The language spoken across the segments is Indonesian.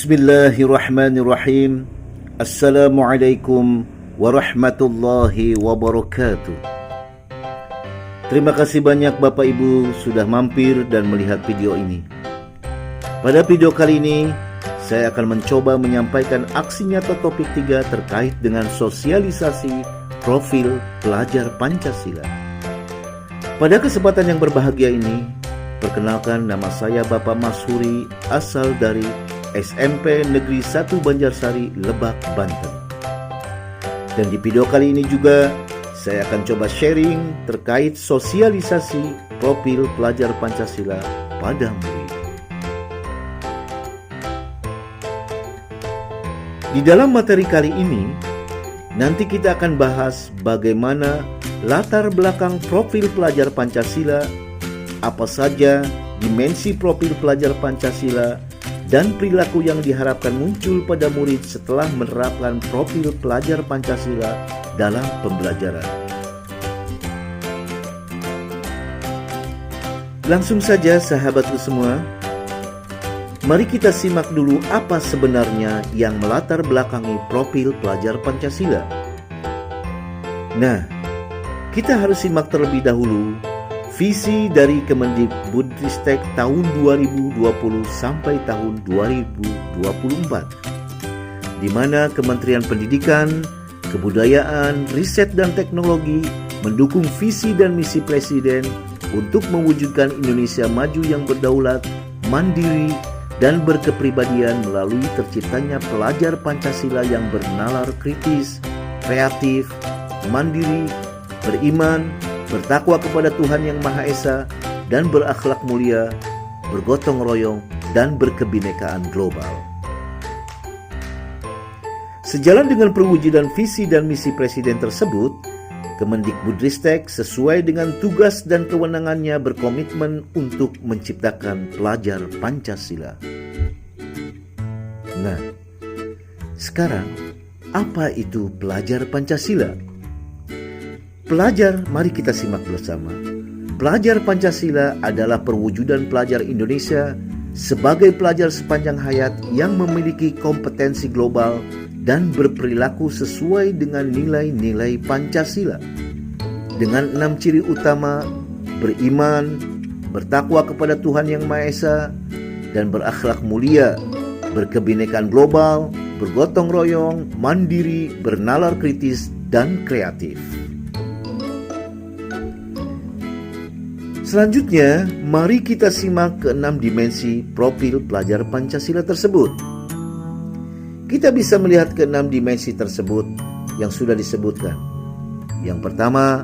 Bismillahirrahmanirrahim. Assalamualaikum warahmatullahi wabarakatuh. Terima kasih banyak Bapak Ibu sudah mampir dan melihat video ini. Pada video kali ini, saya akan mencoba menyampaikan aksi nyata topik 3 terkait dengan sosialisasi profil pelajar Pancasila. Pada kesempatan yang berbahagia ini, perkenalkan, nama saya Bapak Mashuri, asal dari SMP Negeri 1 Banjarsari, Lebak, Banten. Dan di video kali ini juga saya akan coba sharing terkait sosialisasi profil pelajar Pancasila pada murid. Di dalam materi kali ini, nanti kita akan bahas bagaimana latar belakang profil pelajar Pancasila, apa saja dimensi profil pelajar Pancasila, dan perilaku yang diharapkan muncul pada murid setelah menerapkan profil pelajar Pancasila dalam pembelajaran. Langsung saja sahabatku semua, mari kita simak dulu apa sebenarnya yang melatar belakangi profil pelajar Pancasila. Nah, kita harus simak terlebih dahulu visi dari Kemendikbudristek tahun 2020 sampai tahun 2024, di mana Kementerian Pendidikan, Kebudayaan, Riset dan Teknologi mendukung visi dan misi Presiden untuk mewujudkan Indonesia maju yang berdaulat, mandiri, dan berkepribadian melalui terciptanya pelajar Pancasila yang bernalar kritis, kreatif, mandiri, beriman, bertakwa kepada Tuhan Yang Maha Esa, dan berakhlak mulia, bergotong royong, dan berkebinekaan global. Sejalan dengan perwujudan visi dan misi Presiden tersebut, Kemendikbudristek sesuai dengan tugas dan kewenangannya berkomitmen untuk menciptakan pelajar Pancasila. Nah, sekarang apa itu pelajar Pancasila? Pelajar, mari kita simak bersama. Pelajar Pancasila adalah perwujudan pelajar Indonesia sebagai pelajar sepanjang hayat yang memiliki kompetensi global dan berperilaku sesuai dengan nilai-nilai Pancasila. Dengan 6 ciri utama: beriman, bertakwa kepada Tuhan Yang Maha Esa, dan berakhlak mulia, berkebinekaan global, bergotong royong, mandiri, bernalar kritis, dan kreatif. Selanjutnya, mari kita simak ke-6 dimensi profil pelajar Pancasila tersebut. Kita bisa melihat ke-6 dimensi tersebut yang sudah disebutkan. Yang pertama,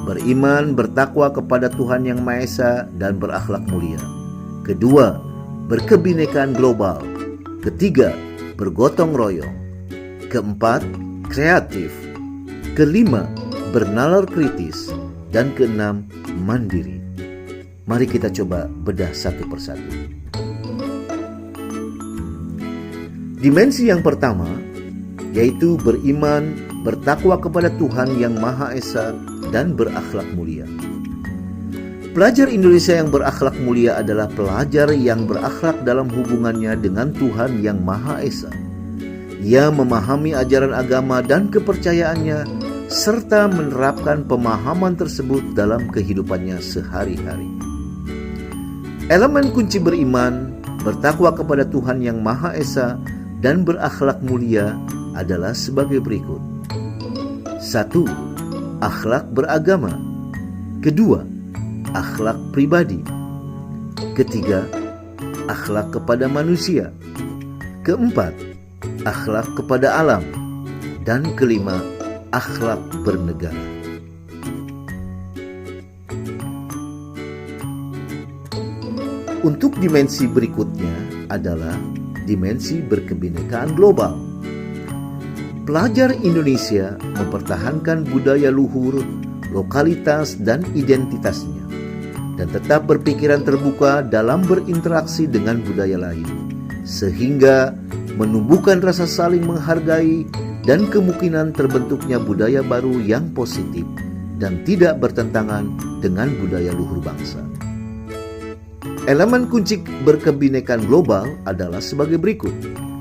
beriman, bertakwa kepada Tuhan Yang Maha Esa, dan berakhlak mulia. Kedua, berkebinekaan global. Ketiga, bergotong royong. Keempat, kreatif. Kelima, bernalar kritis. Dan keenam, mandiri. Mari kita coba bedah satu persatu. Dimensi yang pertama, yaitu beriman, bertakwa kepada Tuhan Yang Maha Esa, dan berakhlak mulia. Pelajar Indonesia yang berakhlak mulia adalah pelajar yang berakhlak dalam hubungannya dengan Tuhan Yang Maha Esa. Ia memahami ajaran agama dan kepercayaannya, serta menerapkan pemahaman tersebut dalam kehidupannya sehari-hari. Elemen kunci beriman, bertakwa kepada Tuhan Yang Maha Esa, dan berakhlak mulia adalah sebagai berikut. 1. Akhlak beragama. Kedua, akhlak pribadi. Ketiga, akhlak kepada manusia. Keempat, akhlak kepada alam. Dan kelima, akhlak bernegara. Untuk dimensi berikutnya adalah dimensi berkebinekaan global. Pelajar Indonesia mempertahankan budaya luhur, lokalitas, dan identitasnya, dan tetap berpikiran terbuka dalam berinteraksi dengan budaya lain, sehingga menumbuhkan rasa saling menghargai dan kemungkinan terbentuknya budaya baru yang positif dan tidak bertentangan dengan budaya luhur bangsa. Elemen kunci berkebinekaan global adalah sebagai berikut.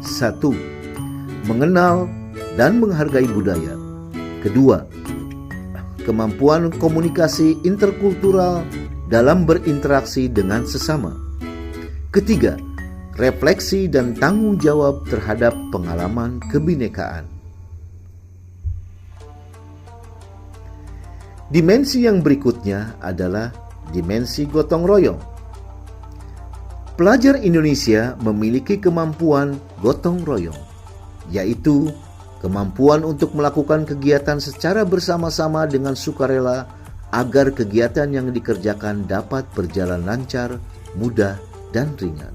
1. Mengenal dan menghargai budaya. Kedua, kemampuan komunikasi interkultural dalam berinteraksi dengan sesama. Ketiga, refleksi dan tanggung jawab terhadap pengalaman kebinekaan. Dimensi yang berikutnya adalah dimensi gotong royong. Pelajar Indonesia memiliki kemampuan gotong royong, yaitu kemampuan untuk melakukan kegiatan secara bersama-sama dengan sukarela agar kegiatan yang dikerjakan dapat berjalan lancar, mudah, dan ringan.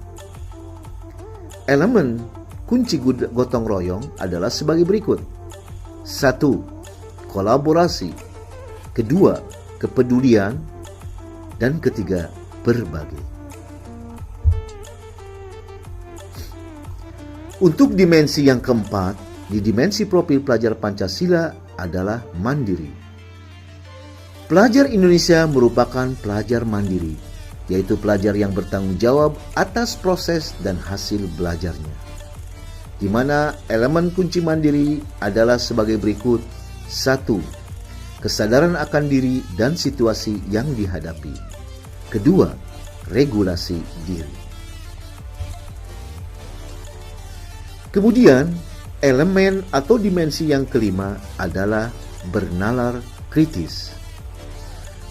Elemen kunci gotong royong adalah sebagai berikut. 1. Kolaborasi. Kedua, kepedulian. Dan ketiga, berbagi. Untuk dimensi yang keempat, di dimensi profil pelajar Pancasila adalah mandiri. Pelajar Indonesia merupakan pelajar mandiri, yaitu pelajar yang bertanggung jawab atas proses dan hasil belajarnya. Di mana elemen kunci mandiri adalah sebagai berikut. 1. Kesadaran akan diri dan situasi yang dihadapi. Kedua, regulasi diri. Kemudian, elemen atau dimensi yang kelima adalah bernalar kritis.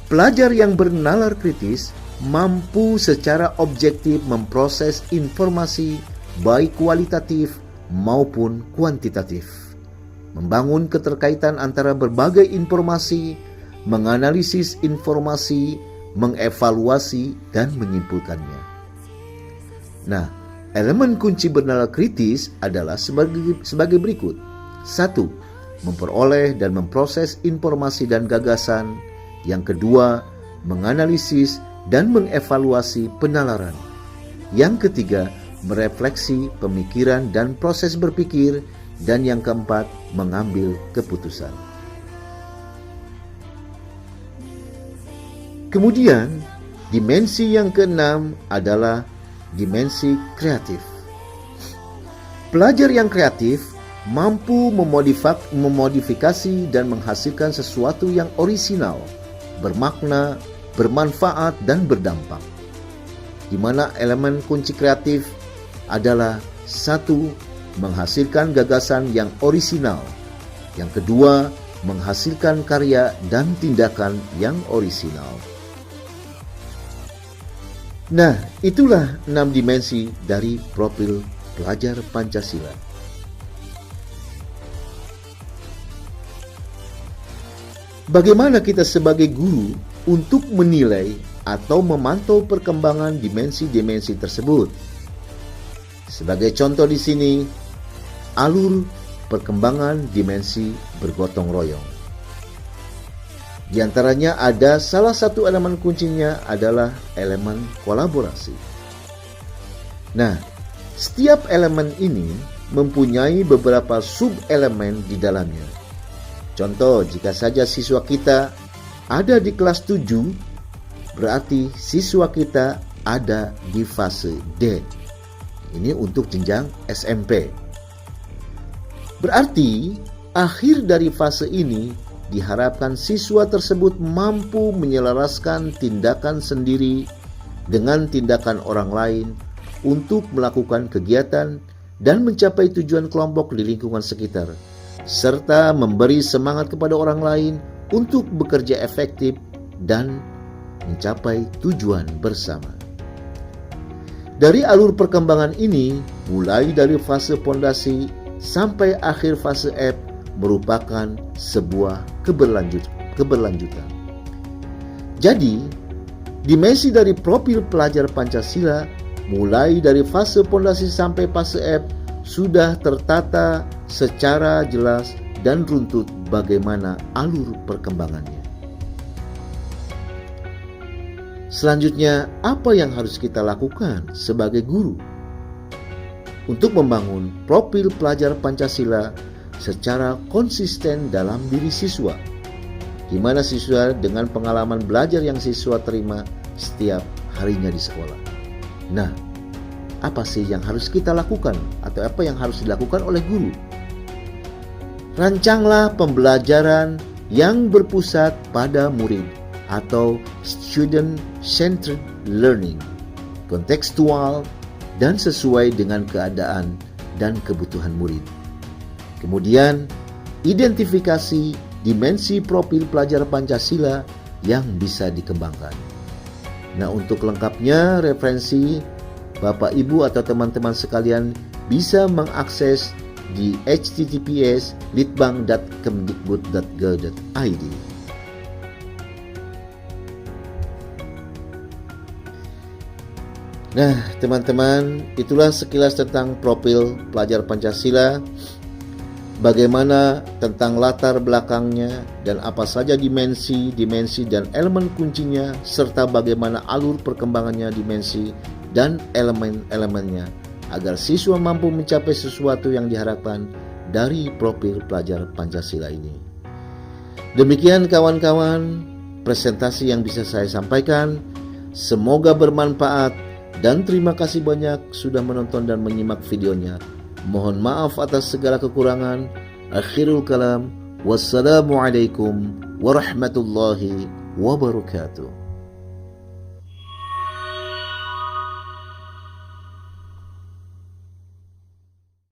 Pelajar yang bernalar kritis mampu secara objektif memproses informasi baik kualitatif maupun kuantitatif, membangun keterkaitan antara berbagai informasi, menganalisis informasi, mengevaluasi, dan menyimpulkannya. Nah, elemen kunci bernalar kritis adalah sebagai berikut. 1. Memperoleh dan memproses informasi dan gagasan. Yang kedua, menganalisis dan mengevaluasi penalaran. Yang ketiga, merefleksi pemikiran dan proses berpikir. Dan yang keempat, mengambil keputusan. Kemudian, dimensi yang keenam adalah dimensi kreatif. Pelajar yang kreatif mampu memodifikasi dan menghasilkan sesuatu yang orisinal, bermakna, bermanfaat, dan berdampak. Di mana elemen kunci kreatif adalah 1. Menghasilkan gagasan yang orisinal. Yang kedua, menghasilkan karya dan tindakan yang orisinal. Nah, itulah 6 dimensi dari profil pelajar Pancasila. Bagaimana kita sebagai guru untuk menilai atau memantau perkembangan dimensi-dimensi tersebut? Sebagai contoh di sini, alur perkembangan dimensi bergotong royong. Di antaranya ada salah satu elemen kuncinya adalah elemen kolaborasi. Nah, setiap elemen ini mempunyai beberapa sub-elemen di dalamnya. Contoh, jika saja siswa kita ada di kelas 7, berarti siswa kita ada di fase D. Ini untuk jenjang SMP. Berarti, akhir dari fase ini diharapkan siswa tersebut mampu menyelaraskan tindakan sendiri dengan tindakan orang lain untuk melakukan kegiatan dan mencapai tujuan kelompok di lingkungan sekitar, serta memberi semangat kepada orang lain untuk bekerja efektif dan mencapai tujuan bersama. Dari alur perkembangan ini, mulai dari fase pondasi sampai akhir fase F merupakan sebuah keberlanjutan. Jadi, dimensi dari profil pelajar Pancasila mulai dari fase pondasi sampai fase F sudah tertata secara jelas dan runtut bagaimana alur perkembangannya. Selanjutnya, apa yang harus kita lakukan sebagai guru untuk membangun profil pelajar Pancasila secara konsisten dalam diri siswa, di mana siswa dengan pengalaman belajar yang siswa terima setiap harinya di sekolah. Nah, apa sih yang harus kita lakukan atau apa yang harus dilakukan oleh guru. Rancanglah pembelajaran yang berpusat pada murid atau student-centered learning, kontekstual dan sesuai dengan keadaan dan kebutuhan murid. Kemudian, identifikasi dimensi profil pelajar Pancasila yang bisa dikembangkan. Nah, untuk lengkapnya referensi Bapak Ibu atau teman-teman sekalian bisa mengakses di https://litbang.kemdikbud.go.id. Nah, teman-teman, itulah sekilas tentang profil pelajar Pancasila, bagaimana tentang latar belakangnya dan apa saja dimensi dan elemen kuncinya, serta bagaimana alur perkembangannya, dimensi dan elemen-elemennya, agar siswa mampu mencapai sesuatu yang diharapkan dari profil pelajar Pancasila ini. Demikian kawan-kawan, presentasi yang bisa saya sampaikan. Semoga bermanfaat dan terima kasih banyak sudah menonton dan menyimak videonya. Mohon maaf atas segala kekurangan. Akhirul kalam. Wassalamualaikum warahmatullahi wabarakatuh.